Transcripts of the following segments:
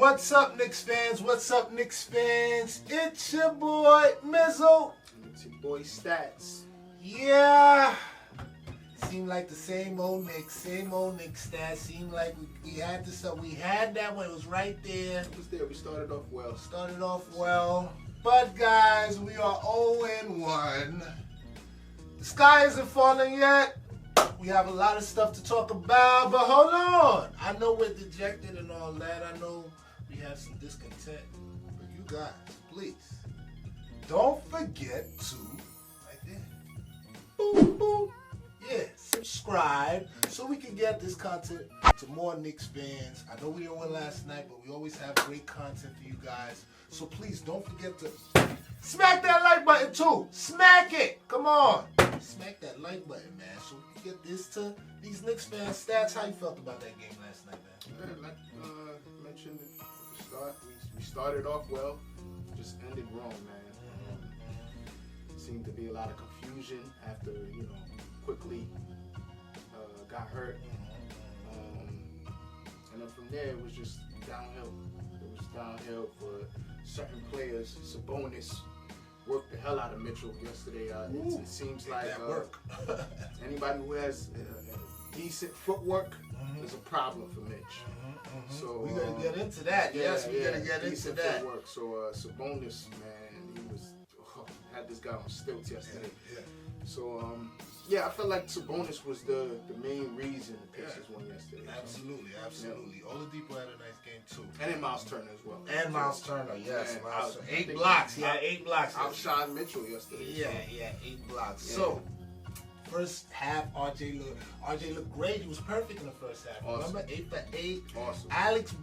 What's up, Knicks fans? What's up, Knicks fans? It's your boy, Mizzle. And it's your boy, Stats. Yeah. Seemed like the same old Knicks stats. Seemed like we had this up. We had that one. It was right there. It was there. We started off well. But, guys, we are 0-1. The sky isn't falling yet. We have a lot of stuff to talk about, but hold on. I know we're dejected and all that. I know we have some discontent. But you guys, please, don't forget to, right there, boom, boom, yeah, subscribe so we can get this content to more Knicks fans. I know we didn't win last night, but we always have great content for you guys. So please don't forget to smack that like button too. Smack it. Come on. Smack that like button, man. So we can get this to these Knicks fans. Stats, how you felt about that game last night, man? Like mentioned at the start, we started off well, just ended wrong, man. Seemed to be a lot of confusion after, QUICKLEY got hurt. And then from there, it was just downhill. It was downhill for certain players. Sabonis worked the hell out of Mitchell yesterday. It seems like anybody who has decent footwork is a problem for Mitch. So we're gonna get into that. Yes, we're gonna get into that. Footwork. So Sabonis, man, he was had this guy on stilts yesterday. Yeah. So I felt like Sabonis was the main reason the Pacers won yesterday. Absolutely. Oladipo had a nice game too. And then Miles Turner as well. And Miles Turner, yes. Man, Miles Turner. 8 blocks. He had 8 blocks. Outshined Mitchell yesterday. Yeah, 8 blocks. Yeah. So, first half, RJ looked great. He was perfect in the first half. Awesome. Remember, 8 for 8. Awesome. Alex,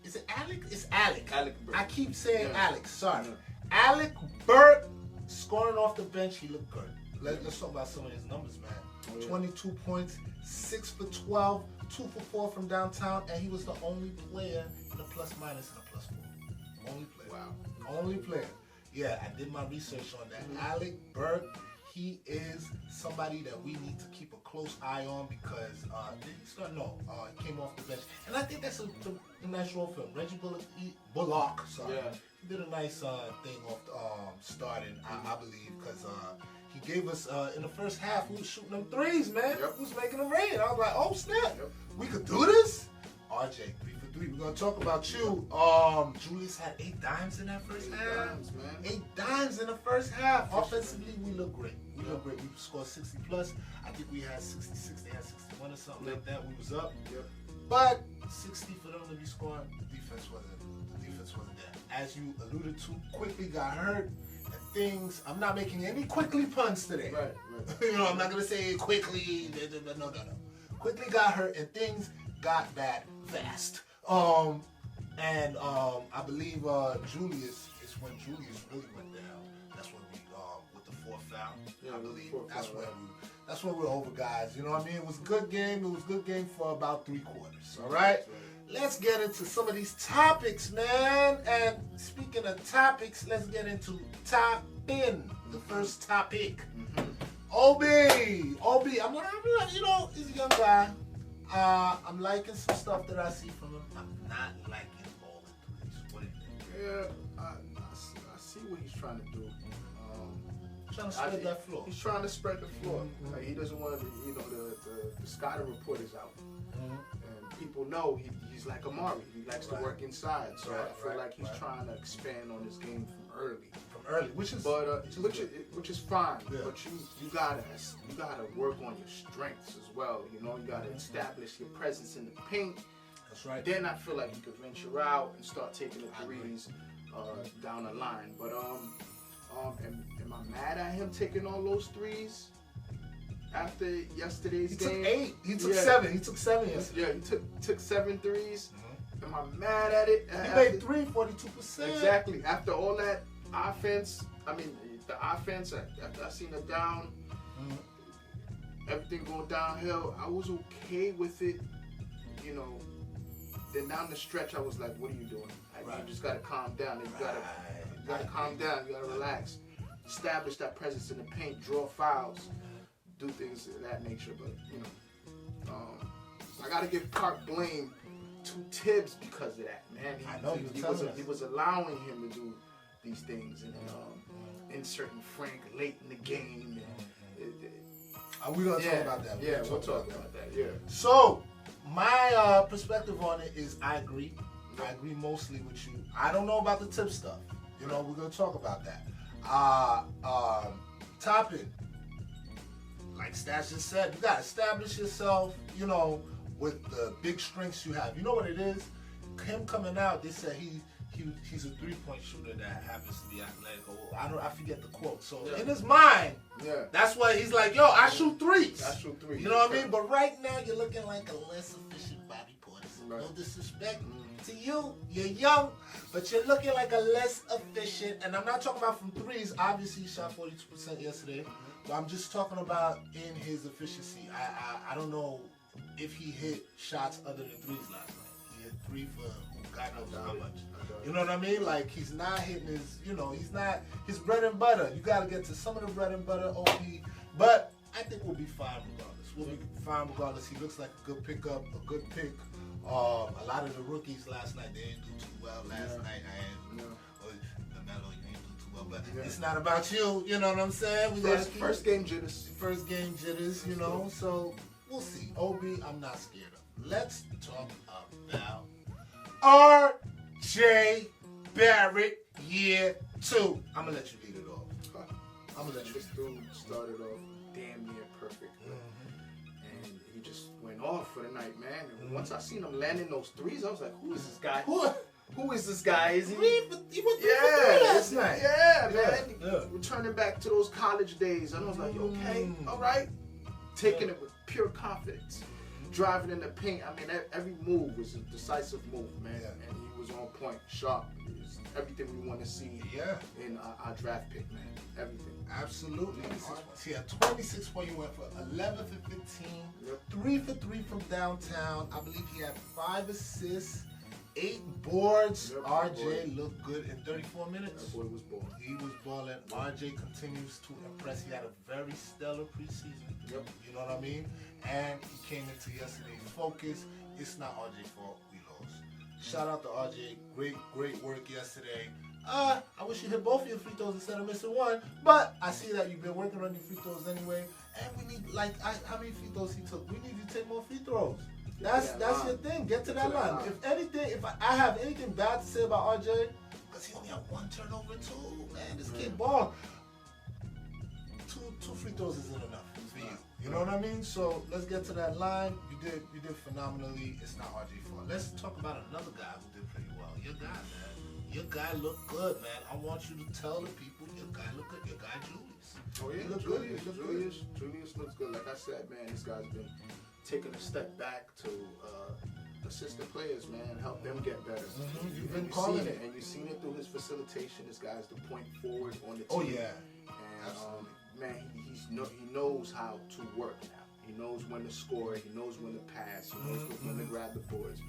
is it Alex? It's Alec. Alec Burke. I keep saying Yeah. Alex. Sorry. Yeah. Alec Burke scoring off the bench. He looked good. Let's talk about some of his numbers, man. Oh, yeah. 22 points, 6 for 12, 2 for 4 from downtown, and he was the only player in a plus minus and a plus 4. Only player. Wow. Only player. Yeah, I did my research on that. Alec Burke, he is somebody that we need to keep a close eye on because he came off the bench. And I think that's a nice role for him. Reggie Bullock, sorry. Yeah. He did a nice thing off starting, I believe, because he gave us, in the first half, we was shooting them threes, man. Yep. We was making them rain. I was like, oh, snap. Yep. We could do this? RJ, 3 for 3. We're going to talk about you. Julius had 8 dimes in that first half. 8 dimes in the first half. Offensively, we look great. We scored 60 plus. I think we had 66. They had 61 or something like that. We was up. Yep. But 60 for them to be scoring, the defense wasn't there. As you alluded to, QUICKLEY got hurt. And things, I'm not making any QUICKLEY puns today. Right. I'm not going to say QUICKLEY. No. QUICKLEY got hurt and things got bad fast. I believe Julius is when Julius really went down. That's when we with the 4th foul. Yeah, I believe that's foul, when we're over, guys. You know what I mean? It was a good game. It was a good game for about 3 quarters. All right. Let's get into some of these topics, man. And speaking of topics, let's get into topping. The first topic. OB. I'm like, he's a young guy. I'm liking some stuff that I see from him. I'm not liking all the threes. What do you think? Yeah, I see what he's trying to do. Trying to spread that floor. He's trying to spread the floor. Like, he doesn't want to, the scouting report is out. And people know he's like Amari. He likes to work inside. So I feel like he's trying to expand on his game from early. Which is fine. Yeah. But you gotta work on your strengths as well. You gotta establish your presence in the paint. That's right. Then I feel like you could venture out and start taking the threes down the line. But am I mad at him taking all those threes after yesterday's game? He took 8. He took 7. He took 7 yesterday. Yeah, he took 7 threes. Am I mad at it? He made 3, 42%. Exactly. After all that offense, the offense, after I seen it down, everything going downhill, I was okay with it, Then down the stretch, I was like, what are you doing? You just got to calm down. You got to calm down. You got to relax. Establish that presence in the paint, draw fouls, do things of that nature. But, I got to give Park blame to Tibbs because of that, man. I know he was allowing him to do these things and inserting Frank late in the game. We're gonna talk about that. We'll talk about that. Yeah. So my perspective on it is I agree. I agree mostly with you. I don't know about the tip stuff. You know, we're gonna talk about that. Topic. Like Stash just said, you gotta establish yourself, you know, with the big strengths you have. You know what it is? Him coming out, they said he's a 3-point shooter that happens to be athletic. I forget the quote. So in his mind, that's why he's like, yo, I shoot threes. You know what I mean? But right now you're looking like a less efficient Bobby Portis. No disrespect to you. You're young, but you're looking like a less efficient. And I'm not talking about from threes. Obviously, he shot 42% yesterday. But I'm just talking about in his efficiency. I don't know if he hit shots other than threes last night. He hit 3 for God knows how much. You know what I mean? Like, he's not hitting his, you know, he's not his bread and butter. You got to get to some of the bread and butter, OP. But I think we'll be fine regardless. We'll be fine regardless. He looks like a good pickup, a good pick. A lot of the rookies last night, they didn't do too well last night. LaMelo, you didn't do too well. But it's not about you, you know what I'm saying? First game jitters. First game jitters, you know. So we'll see. OB, I'm not scared of. Let's talk about R.J. Barrett, year 2. I'm going to let you lead it off. This dude started off damn near perfect. And he just went off for the night, man. And once I seen him landing those threes, I was like, who is this guy? Who is this guy? Is he? He went three last night. Yeah, man. Returning back to those college days. And I was like, okay, all right. Taking it with pure confidence. Driving in the paint. I mean, every move was a decisive move, man. And he was on point, sharp. It was everything we want to see in our draft pick, man. Everything. Absolutely. He had 26 points. He went for 11 for 15, 3 for 3 from downtown. I believe he had 5 assists, 8 boards. RJ looked good in 34 minutes. That boy was balling. He was balling. RJ continues to impress. He had a very stellar preseason. You know what I mean? And he came into yesterday focused. It's not RJ's fault. We lost. Shout out to RJ. Great work yesterday. I wish you hit both of your free throws instead of missing one. But I see that you've been working on your free throws anyway. And we need, how many free throws he took? We need you to take more free throws. That's your thing. Get to that line. If anything, if I have anything bad to say about RJ, because he only had 1 turnover too, man. This kid ball. Two free throws isn't enough for you. You know what I mean? So let's get to that line. You did phenomenally. It's not RJ's fault. Let's talk about another guy who did pretty well. Your guy, man. Your guy looked good, man. I want you to tell the people your guy looked good. Your guy Julius. Oh yeah, he looked Julius. Julius looks good. Like I said, man, this guy's been taking a step back to assist the players, man, help them get better. You've been calling it, and you've seen it through his facilitation. This guy's the point forward on the team. Oh yeah, and man, he knows how to work now. He knows when to score. He knows when to pass. He knows when to grab the boards.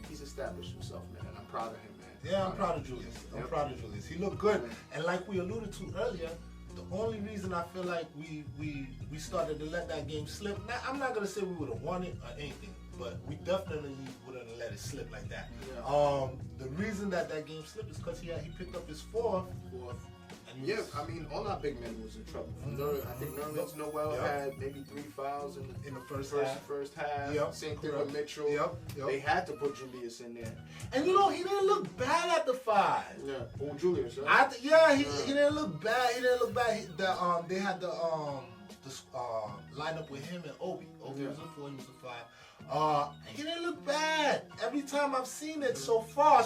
He's established himself, man, and I'm proud of him, man. Yeah, I'm proud of Julius. I'm proud of Julius. He looked good, and like we alluded to earlier, the only reason I feel like we started to let that game slip. Now, I'm not gonna say we would have won it or anything, but we definitely wouldn't have let it slip like that. The reason that game slipped is because he picked up his fourth. And I mean, all our big men was in trouble. I think Nerlens Noel had maybe 3 fouls in the first half. Same thing with Mitchell. They had to put Julius in there. And you know, he didn't look bad at the 5. Yeah. Oh, Julius, right? He didn't look bad. He didn't look bad. They had the lineup with him and Obi. Obi was a 4, he was a 5. He didn't look bad. Every time I've seen it so far,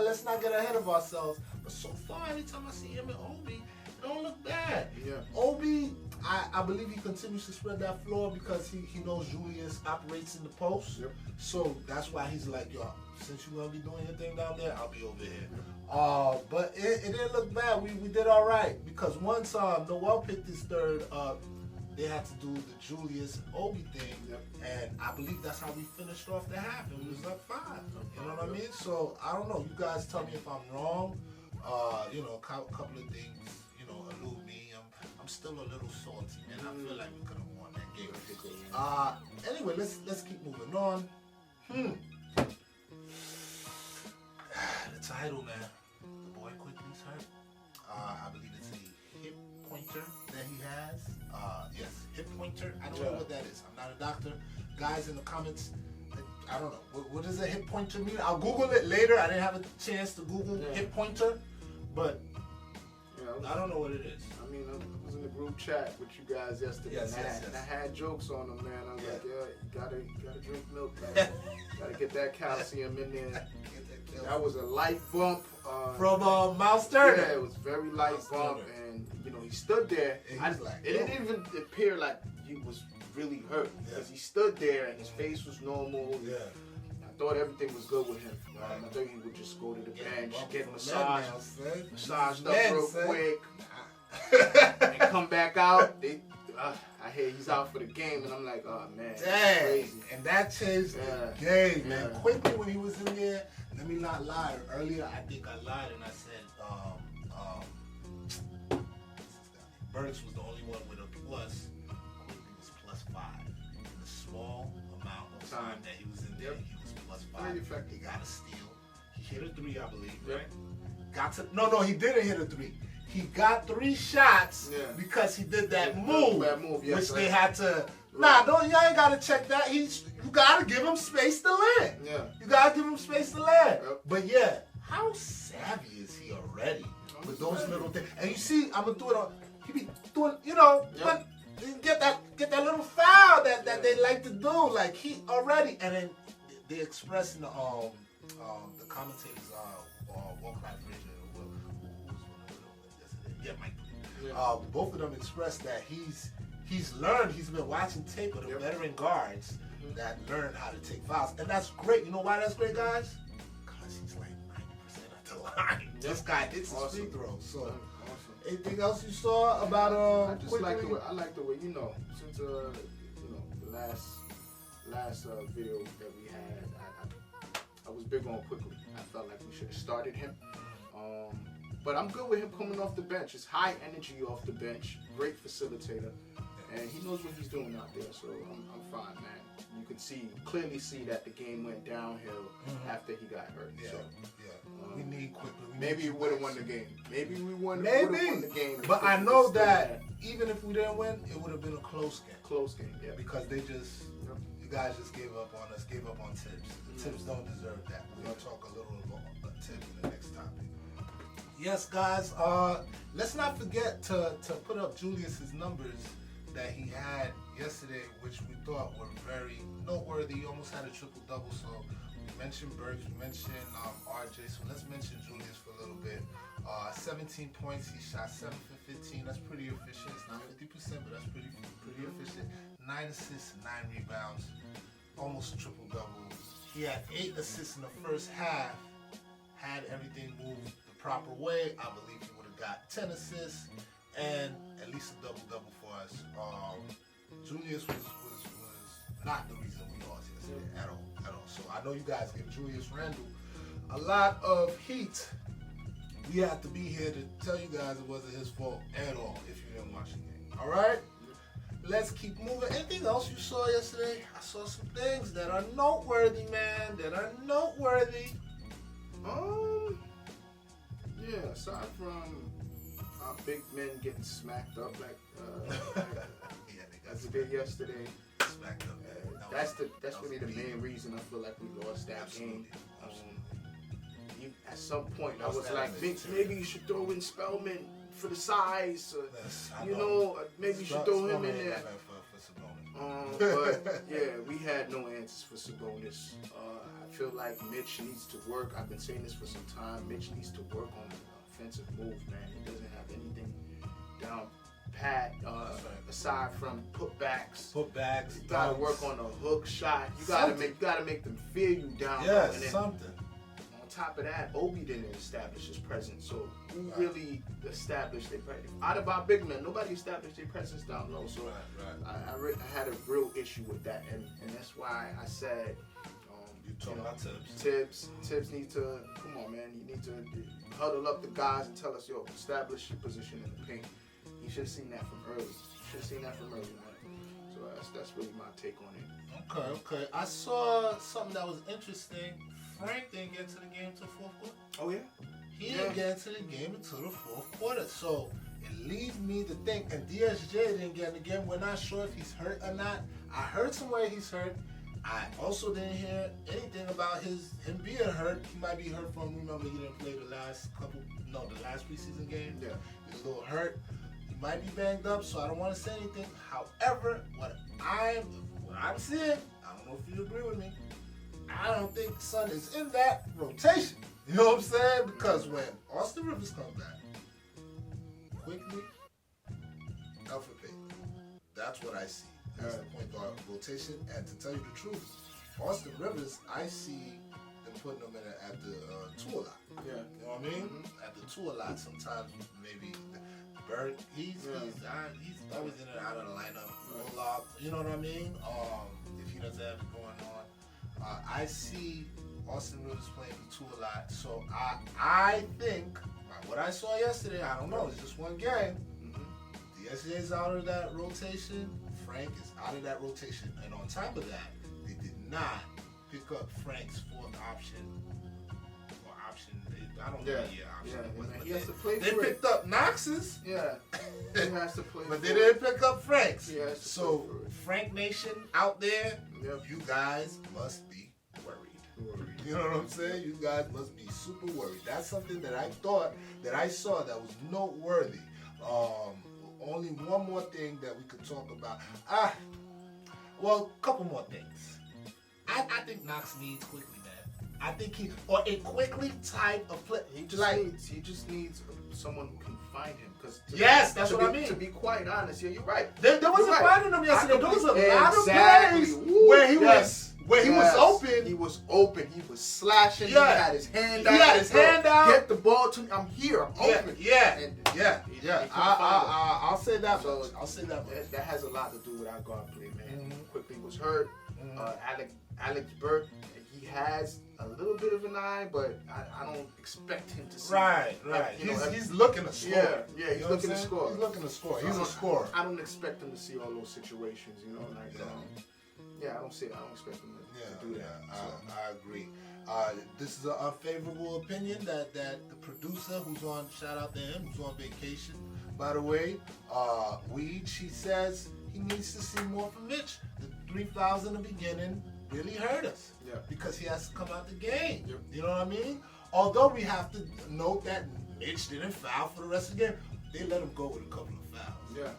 let's not get ahead of ourselves. But so far, every time I see him and Obi, it don't look bad. Obi, I believe he continues to spread that floor because he knows Julius operates in the post. So that's why he's like, yo, since you're going to be doing your thing down there, I'll be over here. But it didn't look bad. We did all right because once Noel picked his third up, they had to do the Julius and Obi thing, and I believe that's how we finished off the half, and we was up 5. You know what I mean? So I don't know. You guys tell me if I'm wrong. You know, a couple of things, you know, elude me. I'm still a little salty, man. I feel like we could have won that game. Anyway, let's keep moving on. title, man. The boy Quickly's hurt. I believe it's a hip pointer that he has. Yes, hip pointer. I don't know what that is. I'm not a doctor. Guys in the comments, I don't know. What does a hip pointer mean? I'll Google it later. I didn't have a chance to Google hip pointer, but I don't know what it is. I mean, I was in the group chat with you guys yesterday, and I had jokes on them, man. I was like, you gotta drink milk, man. Gotta get that calcium in there. That was a light bump. From Mouse Turner. Yeah, it was very light bump, and he stood there. It didn't even appear like he was really hurt because he stood there and his face was normal. Yeah. I thought everything was good with him. I thought he would just go to the bench, get massaged up real quick, and come back out. I hear he's out for the game, and I'm like, oh man, that's crazy. And that changed the game, man. Quickly when he was in there, let me not lie. Earlier, I think I lied and I said Barrett was the only one with a plus. Quickly was +5. In the small amount of time that he was in there, he was +5. He got a steal. He hit a 3, I believe, right? No, he didn't hit a 3. He got 3 shots because he did that move, which they had to. You ain't gotta check that. You gotta give him space to land. You gotta give him space to land. But how savvy is he already with those little things? And you see, I'm gonna do it on. He be doing, but get that little foul that they like to do. Like he already, and then they express in the commentators, Walcott Frazier, Mike. Both of them expressed that he's learned. He's been watching tape of the veteran guards that learn how to take fouls, and that's great. You know why that's great, guys? Because he's like 90% at the line. This guy hits his free throws. So, anything else you saw about I just like the way since the last video that we had, I was big on Quickly. I felt like we should have started him. But I'm good with him coming off the bench. It's high energy off the bench. Great facilitator. And he knows what he's doing out there. So I'm fine, man. You can clearly see that the game went downhill after he got hurt. We need Quickly. Maybe we would have won the game. Maybe we would have won the game. But I know that even if we didn't win, it would have been a close game. Close game, yeah. Because you guys just gave up on us, gave up on Tibbs. The Tibbs don't deserve that. We're going to talk a little about Tibbs in the next topic. Yes, guys, let's not forget to put up Julius's numbers that he had yesterday, which we thought were very noteworthy. He almost had a triple-double, so we mentioned Burks, we mentioned RJ, so let's mention Julius for a little bit. 17 points, he shot 7 for 15. That's pretty efficient. It's not 50%, but that's pretty efficient. 9 assists, 9 rebounds, almost triple-double. He had 8 assists in the first half. Had everything moved the proper way, I believe he would have got 10 assists and at least a double-double for us. Julius was not the reason we lost yesterday at all. So I know you guys give Julius Randle a lot of heat. We have to be here to tell you guys it wasn't his fault at all if you didn't watch the game. All right? Let's keep moving. Anything else you saw yesterday? I saw some things that are noteworthy, man. Aside from our big men getting smacked up like as they did yesterday, smacked up. That's really the main reason I feel like we lost that game. At some point, I was like, Vince, maybe you should throw in Spellman for the size. Maybe you should throw him in there. But we had no answers for Sabonis. I feel like Mitch needs to work. I've been saying this for some time. Mitch needs to work on the offensive move, man. He doesn't have anything down pat aside from putbacks. You gotta work on a hook shot. You gotta make them fear you down. Yes, something. On top of that, Obi didn't establish his presence. So who really established their presence? Out of our big men, nobody established their presence down low. So I had a real issue with that, and that's why I said. You talking about Tibbs? Tibbs needs to, come on, man. You need to huddle up the guys and tell us, establish your position in the paint. You should have seen that from early. Man. So that's really my take on it. Okay. I saw something that was interesting Frank didn't get to the game until fourth quarter. Oh yeah. He didn't get to the game until the fourth quarter. So it leads me to think, and DSJ didn't get in the game. We're not sure if he's hurt or not. I heard somewhere he's hurt. I also didn't hear anything about him being hurt. He might be hurt from, remember, he didn't play the last preseason game. Yeah. He was a little hurt. He might be banged up, so I don't want to say anything. However, what I'm seeing, I don't know if you agree with me, I don't think Son is in that rotation. You know what I'm saying? Because when Austin Rivers comes back, quickly, Alpha Pay. That's what I see. That's the point guard rotation. And to tell you the truth, Austin Rivers, I see them putting him in at the two a lot. Yeah. You know what I mean? Mm-hmm. At the two a lot. Sometimes maybe Barrett, he's always in and out of the lineup. You know what I mean? If he doesn't have it going on. I see Austin Rivers playing the two a lot. So I think, what I saw yesterday, I don't know, it's just one game. The SJ's out of that rotation. Frank is out of that rotation. And on top of that, they did not pick up Frank's fourth option. Or option, I don't know option. He has to play they picked up Knox's. Yeah. He has to play but they didn't pick up Frank's. Yeah. So, Frank Nation out there, you guys must be worried. You know what I'm saying? You guys must be super worried. That's something that I thought, that I saw that was noteworthy. Only one more thing that we could talk about. Well, a couple more things. I think Knox needs Quickly, man. I think a Quickly type of play. He just needs someone who can find him. Yes, that's what I mean. To be quite honest, yeah, you're right. There wasn't finding him yesterday. There was a lot of plays where he was open. He was open. He was slashing. Yeah. He had his hand out. Get the ball to me. I'm here. I'm open. I'll say that. So I'll say that. That has a lot to do with our guard play, man. Quickly was hurt. Alex Burke, he has a little bit of an eye, but I don't expect him to see. Right. He's looking to score. Yeah, he's looking to score. He's looking to score. He's a scorer. I don't expect him to see all those situations, you know, like I don't expect him to do that. I agree. This is an unfavorable opinion that the producer who's on, shout out to him, who's on vacation, by the way, she says he needs to see more from Mitch. The 3 fouls in the beginning really hurt us. Yeah. Because he has to come out the game. Yep. You know what I mean? Although we have to note that Mitch didn't foul for the rest of the game, they let him go with a couple of fouls. Yeah.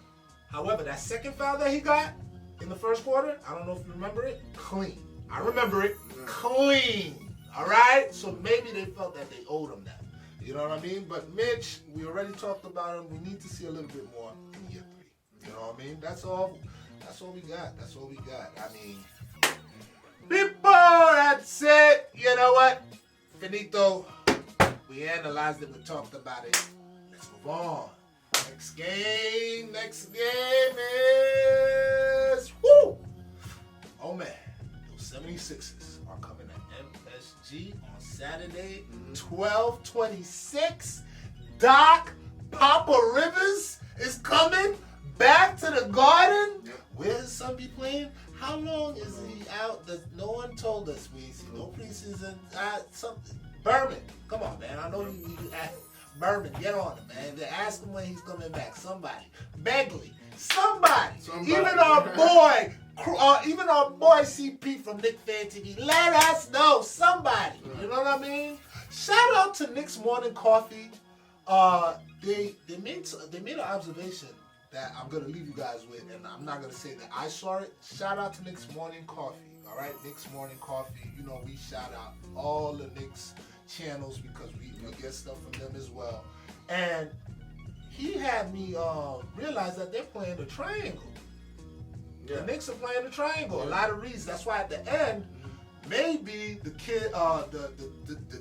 However, that second foul that he got in the first quarter, I don't know if you remember it, clean. I remember it, clean. All right? So maybe they felt that they owed him that. You know what I mean? But Mitch, we already talked about him. We need to see a little bit more in year 3. You know what I mean? That's all we got. That's all we got. I mean, people, that's it. You know what? Finito. We analyzed it. We talked about it. Let's move on. Next game is, woo! Oh man, those 76ers are coming to MSG on Saturday, 12/26. Doc Papa Rivers is coming back to the Garden. Where his son be playing? How long is he out? No one told us. We see no preseason. Berman, come on, man. I know you Berman, get on him, man. They ask him when he's coming back. Somebody. Begley. Somebody. Even our boy CP from Knick Fan TV. Let us know. Somebody. You know what I mean? Shout out to Knicks Morning Coffee. They made an observation that I'm gonna leave you guys with, and I'm not gonna say that I saw it. Shout out to Knicks Morning Coffee. All right, Knicks Morning Coffee. You know, we shout out all the Knicks channels because we get stuff from them as well. And he had me realize that they're playing the triangle. Yeah. The Knicks are playing the triangle. A lot of reasons. That's why at the end, maybe the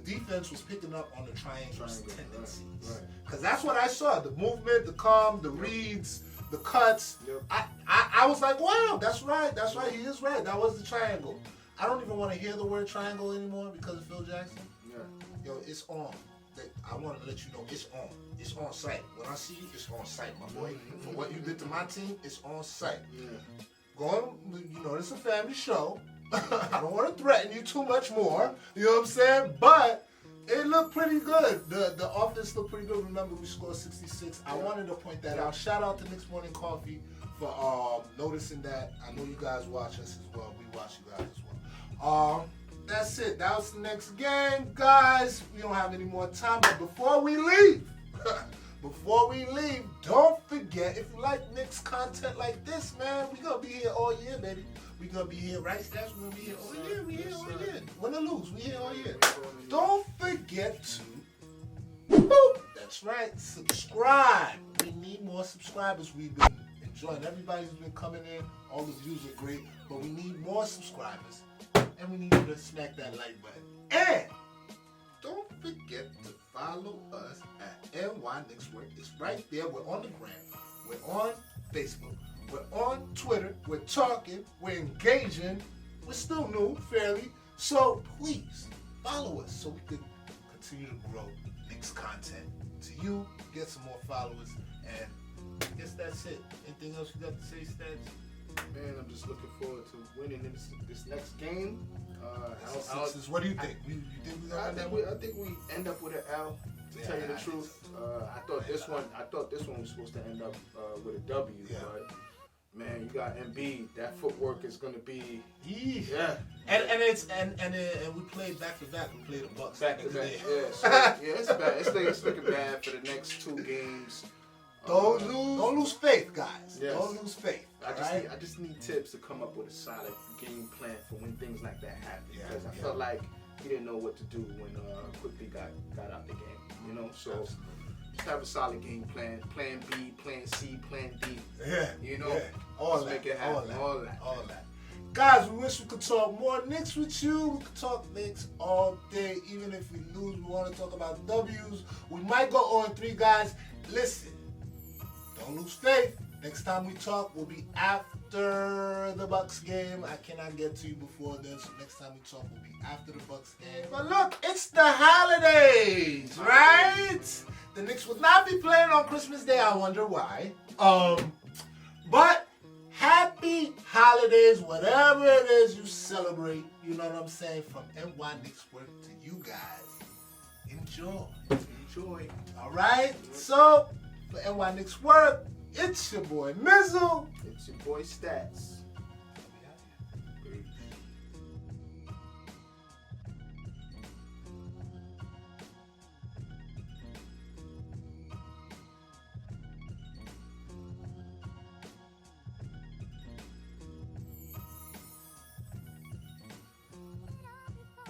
defense was picking up on the triangle's tendencies. Because that's what I saw. The movement, the calm, the reads, the cuts. I was like, wow, that's right. That's right. He is right. That was the triangle. I don't even want to hear the word triangle anymore because of Phil Jackson. Yo, it's on. I want to let you know it's on. It's on site. When I see you, it's on site, my boy. For what you did to my team, it's on site. Go on, you know, it's a family show. I don't want to threaten you too much more. You know what I'm saying? But it looked pretty good. The offense looked pretty good. Remember, we scored 66. I wanted to point that out. Shout out to Knicks Morning Coffee for noticing that. I know you guys watch us as well. We watch you guys as well. That's it. That was the next game, guys. We don't have any more time. But before we leave, don't forget, if you like Knicks content like this, man, we gonna be here all year, baby. We gonna be here, right, Stats? We gonna be here all year. We here all year. Win or lose, we here all year. Don't forget to, that's right, subscribe. We need more subscribers. We've been enjoying. Everybody's been coming in. All the views are great, but we need more subscribers, and we need you to smack that like button. And don't forget to follow us at NY Knickswork. It's right there. We're on the gram. We're on Facebook. We're on Twitter. We're talking. We're engaging. We're still new, fairly. So please follow us so we can continue to grow Knicks content to you, get some more followers, and I guess that's it. Anything else you got to say, Stats? Man, I'm just looking forward to winning this next game. What do you think? You think we got that one? I think we end up with an L. To tell you the truth, I thought this one was supposed to end up with a W. Yeah. But man, you got Embiid. That footwork is gonna be And we played back to back. We played the Bucks back to back. Yeah, so, it's bad. It's looking bad for the next 2 games. Don't lose faith, guys. Yes. Don't lose faith. I just need tips to come up with a solid game plan for when things like that happen. Because I felt like he didn't know what to do when QUICKLEY got out the game. You know, so just have a solid game plan. Plan B, plan C, plan D. Yeah. You know, all make it happen. All that. Guys, we wish we could talk more Knicks with you. We could talk Knicks all day. Even if we lose, we want to talk about W's. We might go 0-3, guys. Listen, don't lose faith. Next time we talk will be after the Bucks game. I cannot get to you before then, so next time we talk will be after the Bucks game. But look, it's the holidays, right? The Knicks will not be playing on Christmas Day. I wonder why. But happy holidays, whatever it is you celebrate. You know what I'm saying? From NY Knickswork to you guys. Enjoy. All right? So, for NY Knickswork, it's your boy Mizzle. It's your boy Stats.